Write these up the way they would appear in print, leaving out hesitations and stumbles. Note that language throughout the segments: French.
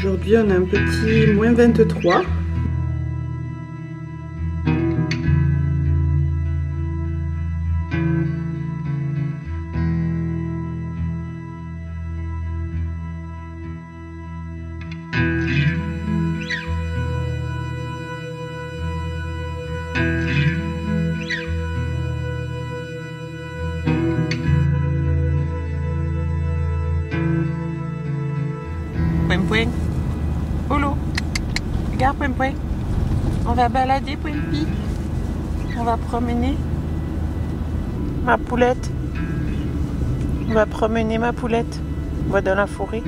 Aujourd'hui on a un petit moins 23. Poing poing. Polo. Regarde poing poing. On va balader Poimpi. On va promener ma poulette. On va promener ma poulette. On va dans la forêt.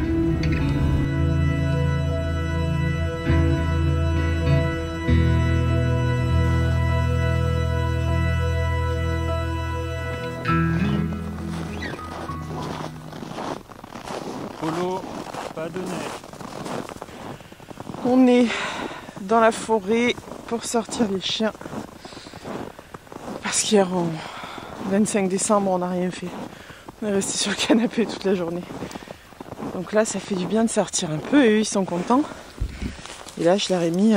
Polo, pas de neige. On est dans la forêt pour sortir les chiens. Parce qu'hier, 25 décembre, on n'a rien fait. On est resté sur le canapé toute la journée. Donc là, ça fait du bien de sortir un peu et eux, ils sont contents. Et là, je leur ai mis...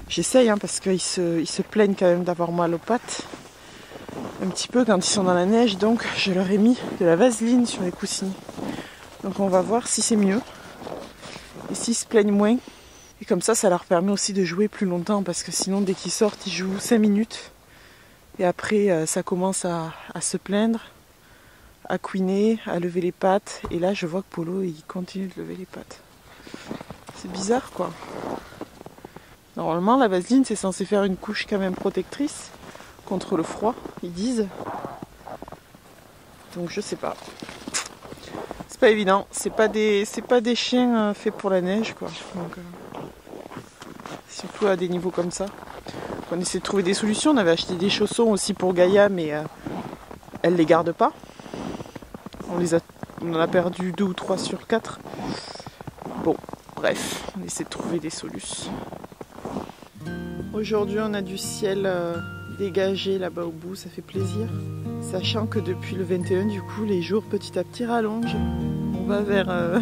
J'essaye, parce qu'ils se plaignent quand même d'avoir mal aux pattes. Un petit peu quand ils sont dans la neige. Donc, je leur ai mis de la vaseline sur les coussinets. Donc, on va voir si c'est mieux. Et s'ils se plaignent moins. Et comme ça leur permet aussi de jouer plus longtemps. Parce que sinon, dès qu'ils sortent, ils jouent 5 minutes. Et après, ça commence à se plaindre, à couiner, à lever les pattes. Et là, je vois que Polo, il continue de lever les pattes. C'est bizarre, quoi. Normalement, la vaseline, c'est censé faire une couche quand même protectrice contre le froid, ils disent. Donc, je sais pas. C'est pas évident. C'est pas des chiens faits pour la neige, quoi. Donc, surtout à des niveaux comme ça. On essaie de trouver des solutions. On avait acheté des chaussons aussi pour Gaïa, mais elle les garde pas. On en a perdu 2 ou 3 sur 4. Bon, bref, on essaie de trouver des solutions. Aujourd'hui, on a du ciel dégagé là-bas au bout, ça fait plaisir. Sachant que depuis le 21, du coup, les jours petit à petit rallongent. On va vers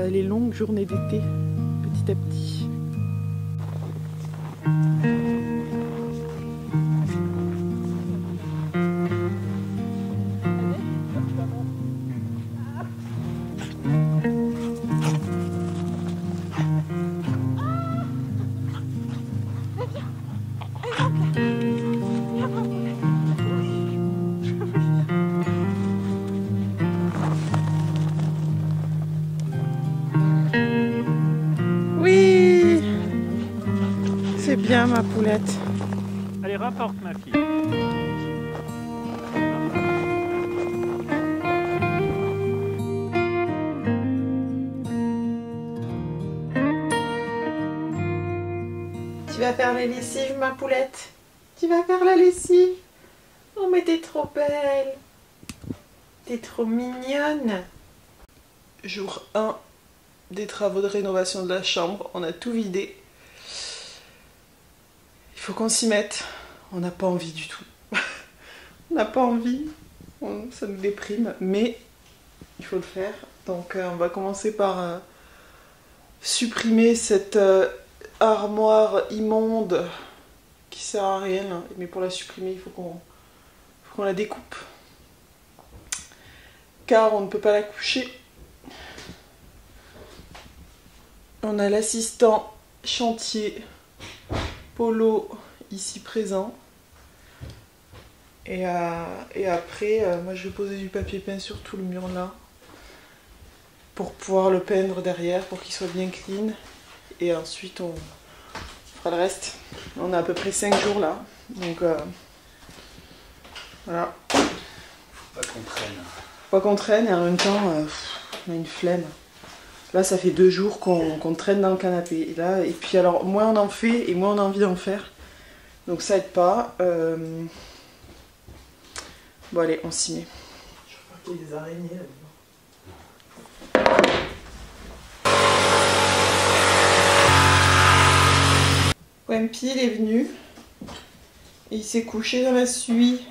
les longues journées d'été, petit à petit. Oui, c'est bien ma poulette. Allez, rapporte ma fille. Tu vas faire la lessive, ma poulette? Tu vas faire la lessive? Oh, mais t'es trop belle. T'es trop mignonne. Jour 1 des travaux de rénovation de la chambre. On a tout vidé. Il faut qu'on s'y mette. On n'a pas envie du tout. On n'a pas envie. Ça nous déprime. Mais il faut le faire. Donc on va commencer par supprimer cette... armoire immonde qui sert à rien, mais pour la supprimer il faut qu'on la découpe car on ne peut pas la coucher. On a l'assistant chantier Polo ici présent et après moi je vais poser du papier peint sur tout le mur là pour pouvoir le peindre derrière pour qu'il soit bien clean. Et ensuite on fera le reste. On a à peu près 5 jours là. Donc voilà. Faut pas qu'on traîne. Faut pas qu'on traîne et en même temps on a une flemme. Là ça fait 2 jours qu'on traîne dans le canapé. Et puis alors moins on en fait et moins on a envie d'en faire. Donc ça aide pas. Bon allez, on s'y met. Je crois qu'il y a des araignées là-dedans. Poimpi, il est venu, et il s'est couché dans la suie,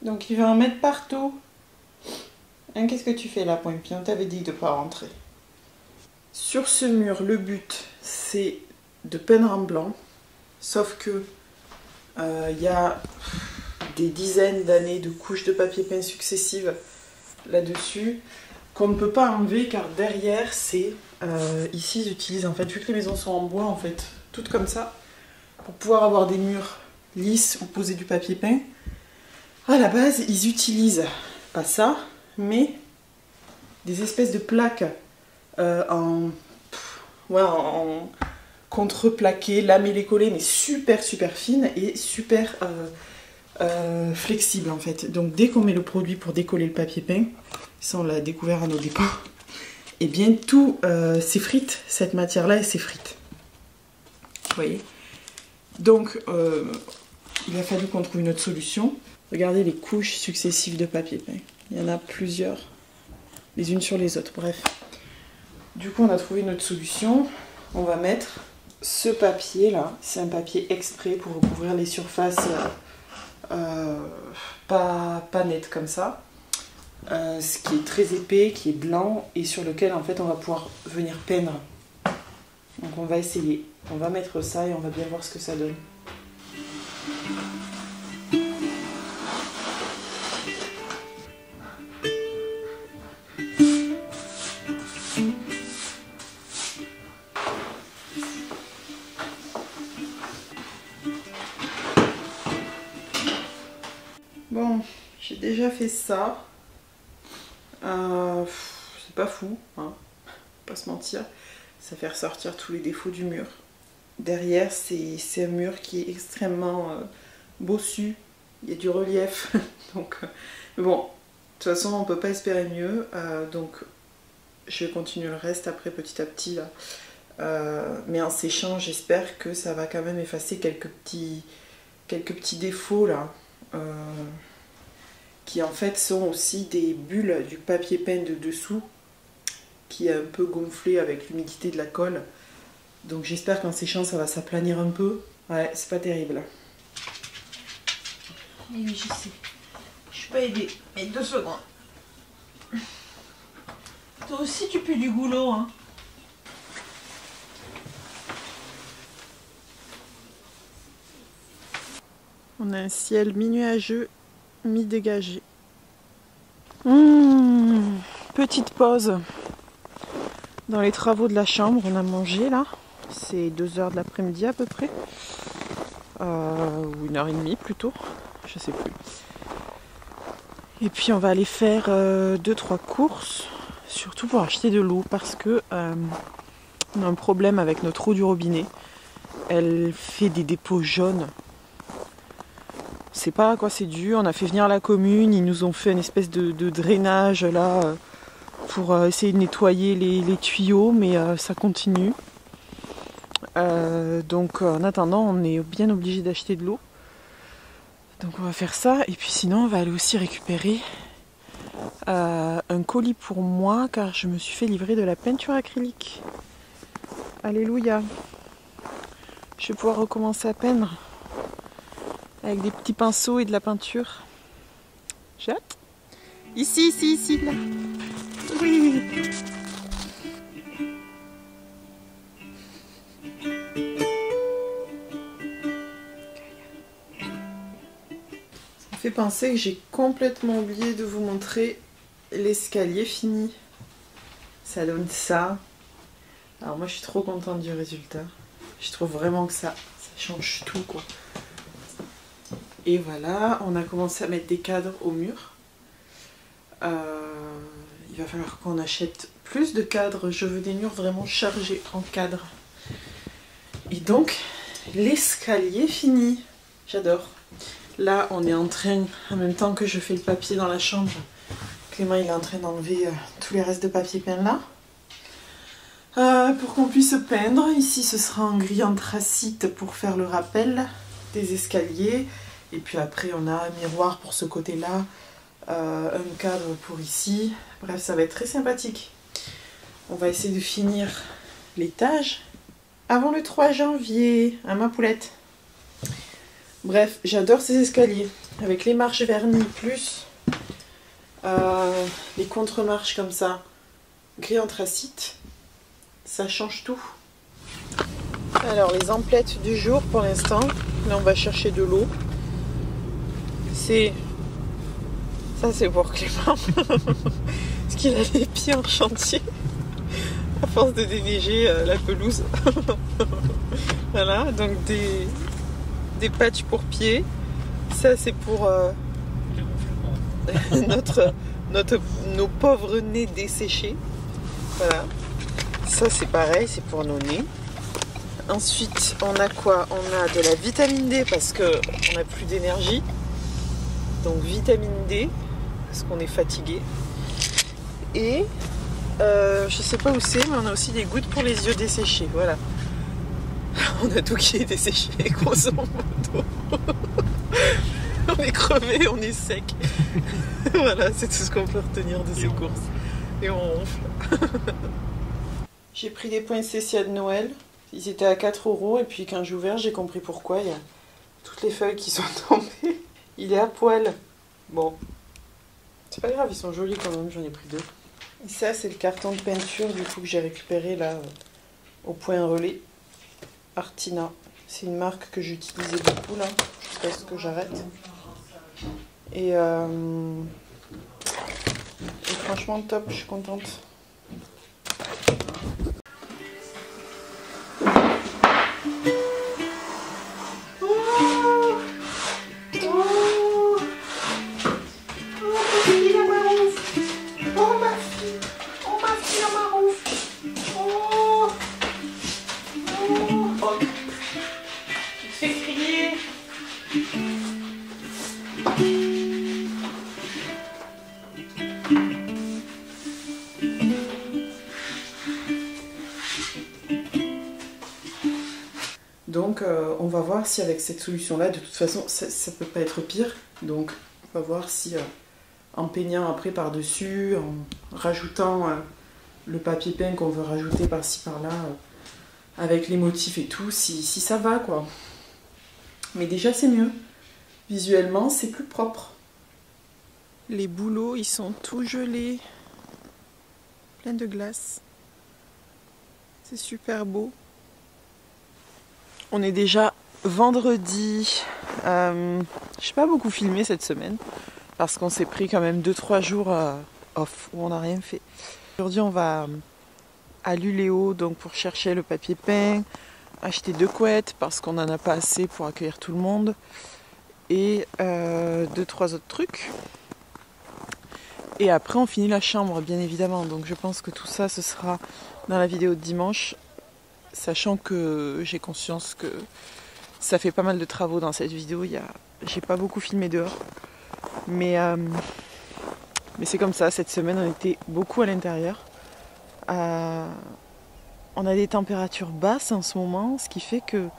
donc il va en mettre partout. Hein, qu'est-ce que tu fais là, Poimpi? On t'avait dit de ne pas rentrer. Sur ce mur, le but c'est de peindre en blanc, sauf que il y a des dizaines d'années de couches de papier peint successives là-dessus qu'on ne peut pas enlever car derrière c'est ici ils utilisent en fait, vu que les maisons sont en bois en fait, toutes comme ça, pour pouvoir avoir des murs lisses ou poser du papier peint. À la base ils utilisent pas ça mais des espèces de plaques en contreplaqué, lamellé collé, mais super fine et super flexible en fait. Donc dès qu'on met le produit pour décoller le papier peint, ça on l'a découvert à nos départs, et bien tout s'effrite, cette matière là elle s'effrite. Vous voyez. Donc il a fallu qu'on trouve une autre solution. Regardez les couches successives de papier peint. Il y en a plusieurs, les unes sur les autres, bref. Du coup on a trouvé une autre solution. On va mettre ce papier là, c'est un papier exprès pour recouvrir les surfaces pas nettes comme ça, ce qui est très épais, qui est blanc et sur lequel en fait on va pouvoir venir peindre. Donc on va essayer, on va mettre ça et on va bien voir ce que ça donne. Bon, j'ai déjà fait ça. C'est pas fou, hein, pas se mentir. Ça fait ressortir tous les défauts du mur. Derrière, c'est un mur qui est extrêmement bossu. Il y a du relief. Donc, bon, de toute façon, on peut pas espérer mieux. Donc, je vais continuer le reste après petit à petit là. Mais en séchant, j'espère que ça va quand même effacer quelques petits défauts là. Qui en fait sont aussi des bulles du papier peint de dessous qui est un peu gonflé avec l'humidité de la colle. Donc j'espère qu'en séchant ça va s'aplanir un peu. Ouais, c'est pas terrible. Oui, je sais. Je suis pas aidée. Mais 2 secondes. Toi aussi tu pues du goulot, hein. On a un ciel mi-nuageux, mi-dégagé. Petite pause dans les travaux de la chambre. On a mangé là. C'est 2h de l'après-midi à peu près. Ou 1h30 plutôt. Je sais plus. Et puis on va aller faire 2-3 courses. Surtout pour acheter de l'eau. Parce que on a un problème avec notre eau du robinet. Elle fait des dépôts jaunes. C'est pas à quoi c'est dû, on a fait venir la commune, ils nous ont fait une espèce de drainage là pour essayer de nettoyer les tuyaux, mais ça continue. Donc en attendant, on est bien obligé d'acheter de l'eau. Donc on va faire ça, et puis sinon on va aller aussi récupérer un colis pour moi, car je me suis fait livrer de la peinture acrylique. Alléluia. Je vais pouvoir recommencer à peindre. Avec des petits pinceaux et de la peinture. J'ai hâte. Ici, là. Oui. Ça me fait penser que j'ai complètement oublié de vous montrer l'escalier fini. Ça donne ça. Alors moi je suis trop contente du résultat. Je trouve vraiment que ça change tout quoi. Et voilà, on a commencé à mettre des cadres au mur. Il va falloir qu'on achète plus de cadres. Je veux des murs vraiment chargés en cadres. Et donc, l'escalier fini. J'adore. Là, on est en train, en même temps que je fais le papier dans la chambre, Clément il est en train d'enlever tous les restes de papier peint là. Pour qu'on puisse peindre. Ici, ce sera en gris anthracite pour faire le rappel des escaliers. Et puis après on a un miroir pour ce côté là, un cadre pour ici, bref ça va être très sympathique. On va essayer de finir l'étage avant le 3 janvier, hein ma poulette. Bref, j'adore ces escaliers, avec les marches vernies plus les contre-marches comme ça, gris anthracite. ça change tout. Alors les emplettes du jour pour l'instant, là on va chercher de l'eau. Ça c'est pour Clément, parce qu'il a les pieds en chantier, à force de déneiger la pelouse. Voilà, donc des patchs pour pieds. Ça c'est pour nos pauvres nez desséchés. Voilà, ça c'est pareil, c'est pour nos nez. Ensuite on a quoi? On a de la vitamine D parce qu'on n'a plus d'énergie. Donc vitamine D parce qu'on est fatigué. Et je sais pas où c'est, mais on a aussi des gouttes pour les yeux desséchés. Voilà. On a tout qui est desséché, grosso modo. On est crevé, on est sec. Voilà, c'est tout ce qu'on peut retenir de ces courses. Et on ronfle. J'ai pris des poinsettias de Noël. Ils étaient à 4 € et puis quand j'ai ouvert, j'ai compris pourquoi. Il y a toutes les feuilles qui sont tombées. Il est à poil. Bon, c'est pas grave, ils sont jolis quand même, j'en ai pris 2. Et ça, c'est le carton de peinture du coup que j'ai récupéré là au Point Relais. Artina. C'est une marque que j'utilisais beaucoup là. Je pense que j'arrête. Et franchement top, je suis contente. Donc on va voir si avec cette solution là, de toute façon ça peut pas être pire, donc on va voir si en peignant après par dessus, en rajoutant le papier peint qu'on veut rajouter par-ci par-là, avec les motifs et tout, si ça va quoi. Mais déjà c'est mieux, visuellement c'est plus propre. Les bouleaux ils sont tout gelés, plein de glace, c'est super beau. On est déjà vendredi. J'ai pas beaucoup filmé cette semaine parce qu'on s'est pris quand même 2-3 jours off où on n'a rien fait. Aujourd'hui on va à Luléo donc pour chercher le papier peint, acheter 2 couettes parce qu'on n'en a pas assez pour accueillir tout le monde et 2-3 autres trucs. Et après on finit la chambre bien évidemment, donc je pense que tout ça ce sera dans la vidéo de dimanche. Sachant que j'ai conscience que ça fait pas mal de travaux dans cette vidéo, j'ai pas beaucoup filmé dehors. Mais c'est comme ça, cette semaine on était beaucoup à l'intérieur. On a des températures basses en ce moment, ce qui fait que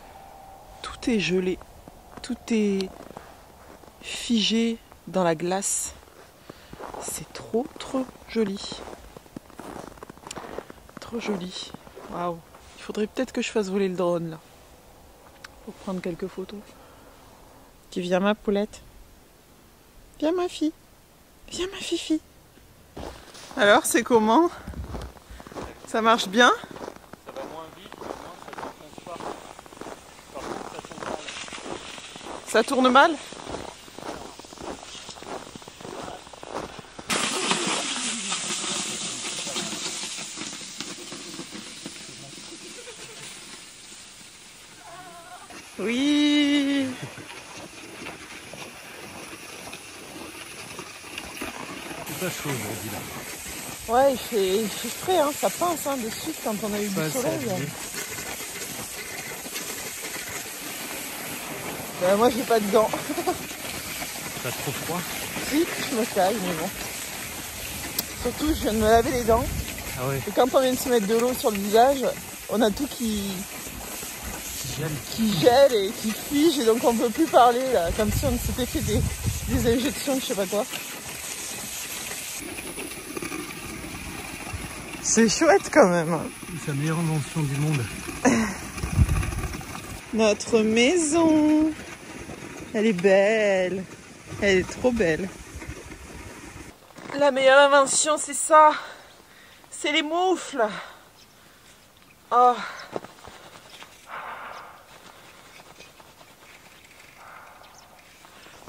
tout est gelé, tout est figé dans la glace. C'est trop joli. Trop joli. Waouh. Il faudrait peut-être que je fasse voler le drone là pour prendre quelques photos. Tu viens ma poulette? Viens ma fille. Viens ma fifi. Alors c'est comment? Ça marche bien? Ça va moins vite, mais non, ça ne s'enfonce pas. Par contre, ça tourne mal. Ça tourne mal? Oui. C'est pas chaud aujourd'hui là. Ouais, il fait frais, hein, ça pince de suite quand on a eu du soleil. Moi j'ai pas de gants. T'as trop froid? Si, je me caille, mais bon. Surtout je viens de me laver les dents. Ah ouais. Et quand on vient de se mettre de l'eau sur le visage, on a tout qui gèle et qui fige et donc on peut plus parler là, comme si on s'était fait des injections, je sais pas quoi. C'est chouette quand même. C'est la meilleure invention du monde. Notre maison, elle est belle, elle est trop belle. La meilleure invention c'est ça, c'est les moufles. Ah.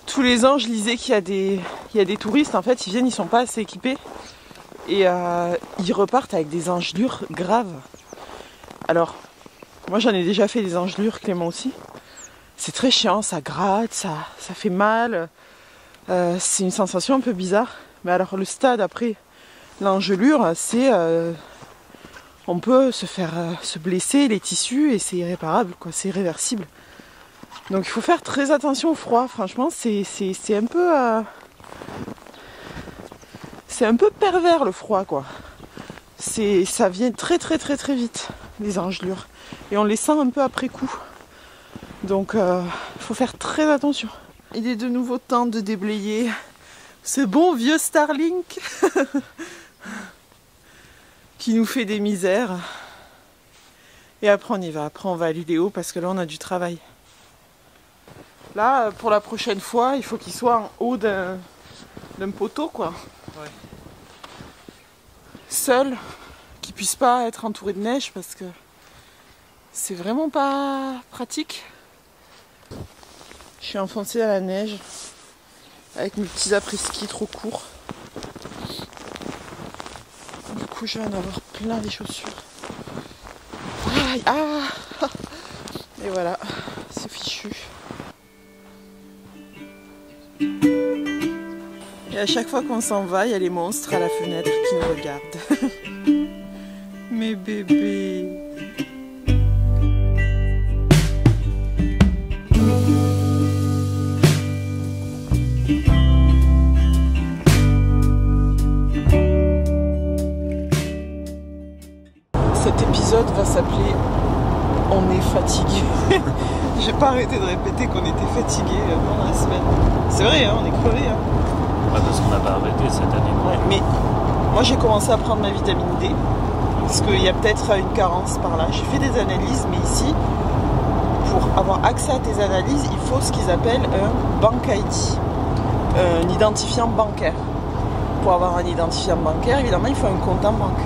Tous les ans, je lisais qu'il y a des touristes, en fait, ils viennent, ils sont pas assez équipés. Et ils repartent avec des engelures graves. Alors, moi j'en ai déjà fait des engelures, Clément aussi. C'est très chiant, ça gratte, ça fait mal. C'est une sensation un peu bizarre. Mais alors le stade après l'engelure, c'est... on peut se blesser les tissus et c'est irréparable, quoi, c'est irréversible. Donc il faut faire très attention au froid, franchement c'est un peu... c'est un peu pervers le froid, quoi. Ça vient très vite, les engelures. Et on les sent un peu après coup. Donc il faut faire très attention. Il est de nouveau temps de déblayer ce bon vieux Starlink qui nous fait des misères. Et après on y va. Après on va à l'Udéo parce que là on a du travail. Là, pour la prochaine fois, il faut qu'il soit en haut d'un poteau, quoi. Ouais. Seul, qu'il puisse pas être entouré de neige parce que c'est vraiment pas pratique. Je suis enfoncée dans la neige avec mes petits après-ski trop courts. Du coup, je vais en avoir plein les chaussures. Aïe, ah. Et voilà, c'est fichu. Et à chaque fois qu'on s'en va, il y a les monstres à la fenêtre qui nous regardent. Mes bébés. Cet épisode va s'appeler « On est fatigué ». J'ai pas arrêté de répéter qu'on était fatigué pendant la semaine. C'est vrai, hein, on est crevé. Hein. Ouais, parce qu'on n'a pas arrêté cette année. Ouais, mais moi j'ai commencé à prendre ma vitamine D. Parce qu'il y a peut-être une carence par là. J'ai fait des analyses, mais ici, pour avoir accès à tes analyses, il faut ce qu'ils appellent un bank ID. Un identifiant bancaire. Pour avoir un identifiant bancaire, évidemment, il faut un compte en banque.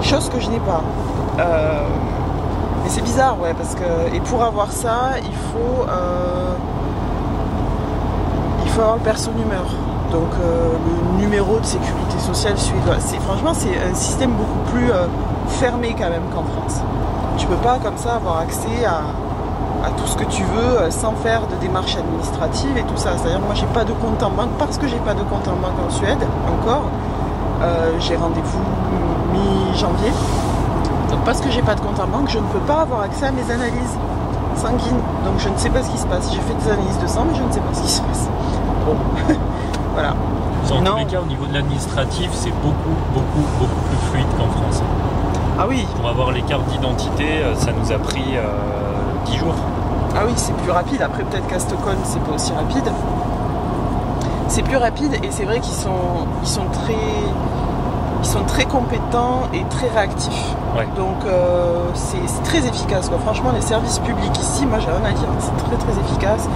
Chose que je n'ai pas. Mais c'est bizarre, ouais, parce que... Et pour avoir ça, il faut avoir le perso numéro. Donc le numéro de sécurité sociale suédois. Franchement, c'est un système beaucoup plus fermé quand même qu'en France. Tu peux pas comme ça avoir accès à tout ce que tu veux sans faire de démarches administratives et tout ça. C'est-à-dire moi j'ai pas de compte en banque parce que j'ai pas de compte en banque en Suède encore. J'ai rendez-vous mi-janvier. Donc parce que j'ai pas de compte en banque, je ne peux pas avoir accès à mes analyses sanguines. Donc je ne sais pas ce qui se passe. J'ai fait des analyses de sang mais je ne sais pas ce qui se passe. Bon, voilà. En tous les cas, au niveau de l'administratif, c'est beaucoup plus fluide qu'en France. Ah oui. Pour avoir les cartes d'identité, ça nous a pris 10 jours. Ah oui, c'est plus rapide. Après, peut-être qu'à Stockholm, c'est pas aussi rapide. C'est plus rapide et c'est vrai qu'ils sont très compétents et très réactifs. Ouais. Donc c'est très efficace, quoi. Franchement, les services publics ici, moi j'ai rien à dire. C'est très efficace.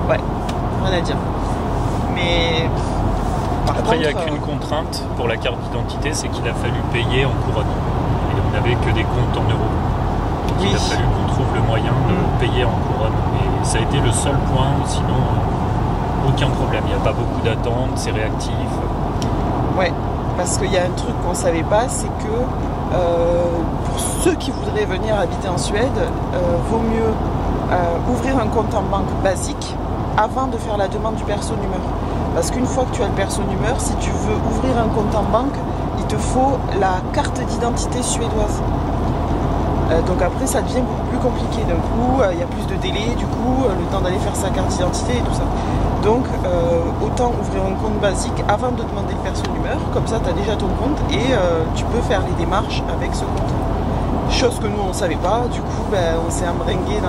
Ouais, rien à dire. Mais après, il n'y a qu'une contrainte pour la carte d'identité, c'est qu'il a fallu payer en couronne. Et on n'avait que des comptes en euros. Donc oui. Il a fallu qu'on trouve le moyen de payer en couronne. Et ça a été le seul point, sinon aucun problème. Il n'y a pas beaucoup d'attente, c'est réactif. Ouais, parce qu'il y a un truc qu'on ne savait pas, c'est que pour ceux qui voudraient venir habiter en Suède, vaut mieux ouvrir un compte en banque basique avant de faire la demande du perso numéro. Parce qu'une fois que tu as le perso numéro, si tu veux ouvrir un compte en banque, il te faut la carte d'identité suédoise. Donc après ça devient beaucoup plus compliqué. D'un coup, il y a plus de délai, du coup, le temps d'aller faire sa carte d'identité et tout ça. Donc autant ouvrir un compte basique avant de demander le perso numéro, comme ça tu as déjà ton compte et tu peux faire les démarches avec ce compte. Chose que nous on ne savait pas, du coup on s'est embringué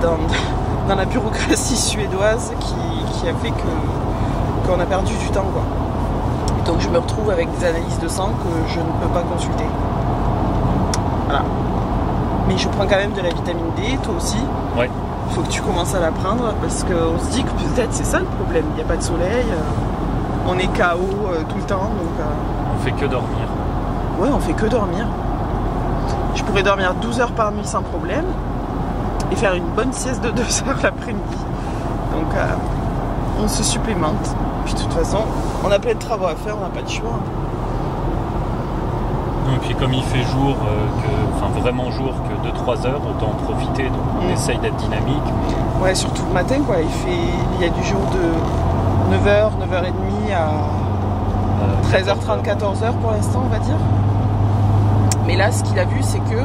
dans la bureaucratie suédoise qui a fait qu'on a perdu du temps, quoi. Et donc je me retrouve avec des analyses de sang que je ne peux pas consulter. Voilà. Mais je prends quand même de la vitamine D, toi aussi. Ouais. Il faut que tu commences à la prendre parce qu'on se dit que peut-être c'est ça le problème. Il n'y a pas de soleil, on est KO tout le temps. Donc, on fait que dormir. ouais, on fait que dormir. Je pourrais dormir 12 heures par nuit sans problème et faire une bonne sieste de 2 heures l'après-midi. Donc on se supplémente. Puis de toute façon, on a plein de travaux à faire, on n'a pas de choix. Et puis comme il fait jour, vraiment jour que 2-3 heures, autant en profiter. Donc on essaye d'être dynamique. Ouais, surtout le matin quoi. Il y a du jour de 9h, 9h30 à 13h30, 14h pour l'instant on va dire. Mais là ce qu'il a vu c'est que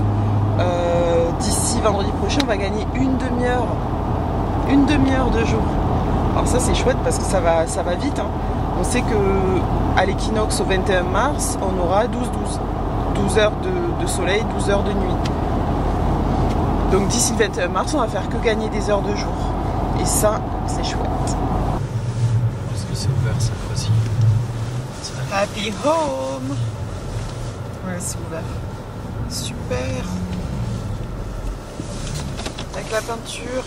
d'ici vendredi prochain on va gagner une demi-heure de jour. Alors ça c'est chouette parce que ça va vite. Hein. On sait que à l'équinoxe au 21 mars on aura 12 heures de soleil, 12 heures de nuit. Donc d'ici le 21 mars on va faire que gagner des heures de jour. Et ça c'est chouette. Est-ce que c'est ouvert cette fois-ci? Happy home. Ouais c'est ouvert. Super. Avec la peinture.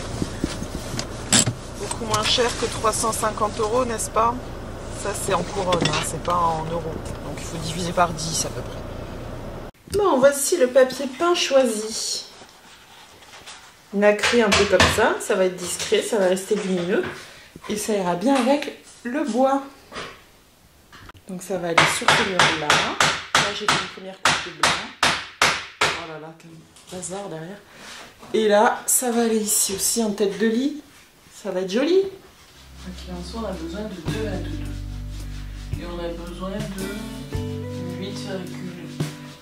Beaucoup moins cher que 350 €, n'est-ce pas? Ça c'est en couronne, hein, c'est pas en euros. Donc il faut diviser par 10 à peu près. Bon, voici le papier peint choisi. Nacré un peu comme ça va être discret, ça va rester lumineux. Et ça ira bien avec le bois. Donc ça va aller sur ce mur-là. Là j'ai fait une première couche de blanc. Oh là là, quel bazar derrière. Et là, ça va aller ici aussi en tête de lit. Ça va être joli. Donc en soi, on a besoin de 2 à 2. Et on a besoin de 8,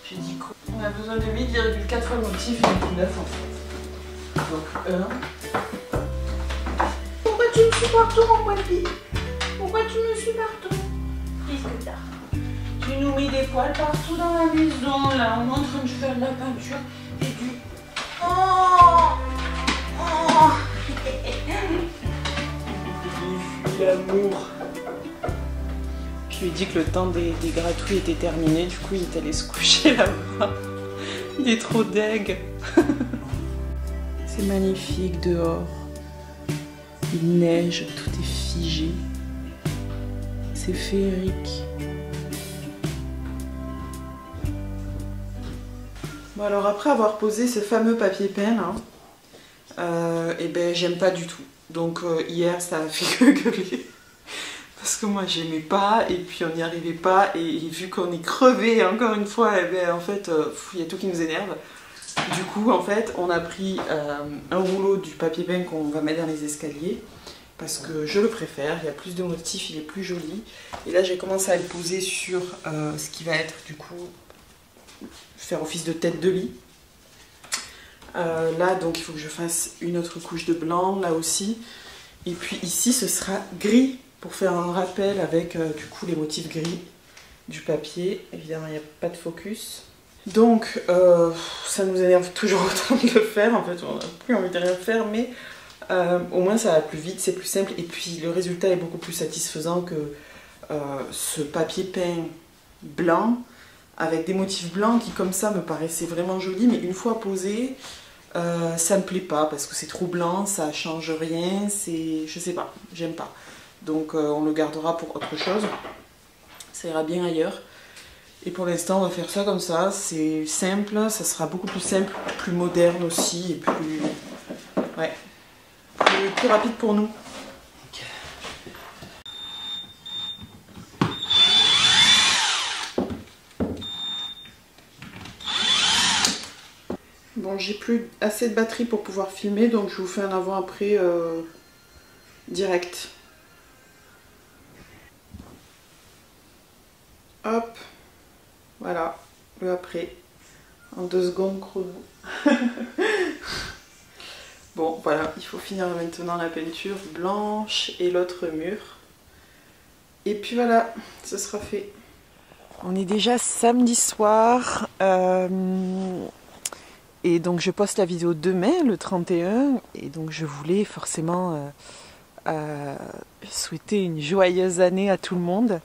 j'ai dit quoi? On a besoin de 8,4 motifs et une couleur en fait. Donc 1. Pourquoi tu me suis partout, mon papy? Pourquoi tu me suis partout? Qu'est-ce que t'as? Tu nous mets des poils partout dans la maison. Là, on est en train de faire de la peinture et du... Oh, oh. L'amour. Je lui ai dit que le temps des gratouilles était terminé, du coup il est allé se coucher là-bas. Il est trop deg. C'est magnifique dehors. Il neige, tout est figé. C'est féerique. Bon alors après avoir posé ce fameux papier peint là, et ben j'aime pas du tout. Donc hier ça a fait que gueuler. Parce que moi j'aimais pas et puis on n'y arrivait pas et vu qu'on est crevé encore une fois, et ben, en fait il y a tout qui nous énerve. Du coup en fait on a pris un rouleau du papier peint qu'on va mettre dans les escaliers parce que je le préfère, il y a plus de motifs, il est plus joli. Et là j'ai commencé à le poser sur ce qui va être du coup faire office de tête de lit. Là donc il faut que je fasse une autre couche de blanc là aussi. Et puis ici ce sera gris pour faire un rappel avec du coup les motifs gris du papier. Évidemment il n'y a pas de focus. Donc ça nous énerve toujours autant de le faire. En fait on n'a plus envie de rien faire mais au moins ça va plus vite, c'est plus simple. Et puis le résultat est beaucoup plus satisfaisant que ce papier peint blanc avec des motifs blancs qui comme ça me paraissaient vraiment jolis. Mais une fois posé, ça me plaît pas parce que c'est trop blanc, ça change rien, c'est... je sais pas, j'aime pas. Donc on le gardera pour autre chose, ça ira bien ailleurs. Et pour l'instant on va faire ça comme ça, c'est simple, ça sera beaucoup plus simple, plus moderne aussi et plus... ouais, plus rapide pour nous. Bon, j'ai plus assez de batterie pour pouvoir filmer, donc je vous fais un avant-après direct. Hop, voilà, le après, en 2 secondes chrono. Bon, voilà, il faut finir maintenant la peinture blanche et l'autre mur. Et puis voilà, ce sera fait. On est déjà samedi soir. Et donc je poste la vidéo demain, le 31, et donc je voulais forcément souhaiter une joyeuse année à tout le monde,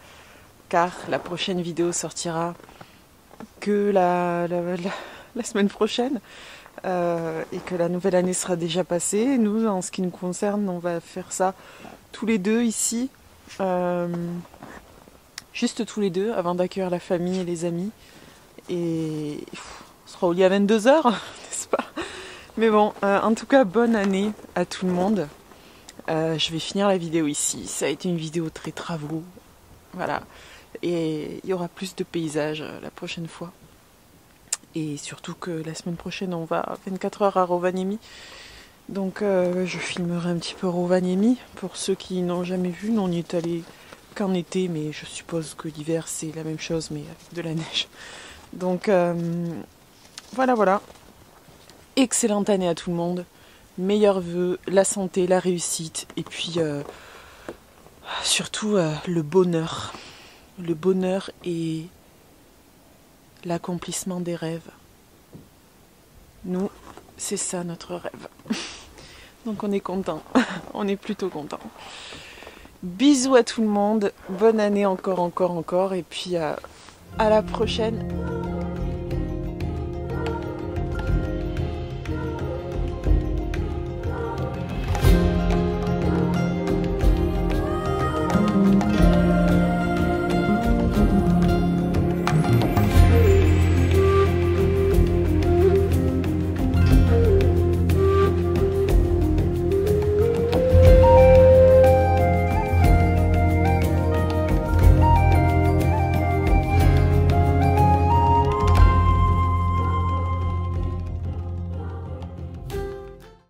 car la prochaine vidéo sortira que la semaine prochaine, et que la nouvelle année sera déjà passée. Nous, en ce qui nous concerne, on va faire ça tous les deux ici, juste tous les deux, avant d'accueillir la famille et les amis. et on sera au lit à 22 h, n'est-ce pas? Mais bon, en tout cas, bonne année à tout le monde. Je vais finir la vidéo ici. Ça a été une vidéo très travaux. Voilà. Et il y aura plus de paysages la prochaine fois. Et surtout que la semaine prochaine, on va 24 heures à Rovaniemi. Donc je filmerai un petit peu Rovaniemi. Pour ceux qui n'ont jamais vu, nous on y est allé qu'en été, mais je suppose que l'hiver c'est la même chose, mais avec de la neige. Donc voilà. Excellente année à tout le monde. Meilleurs vœux, la santé, la réussite, et puis surtout le bonheur. Le bonheur et l'accomplissement des rêves. Nous, c'est ça notre rêve. Donc on est content. On est plutôt content. Bisous à tout le monde. Bonne année encore. Et puis à la prochaine.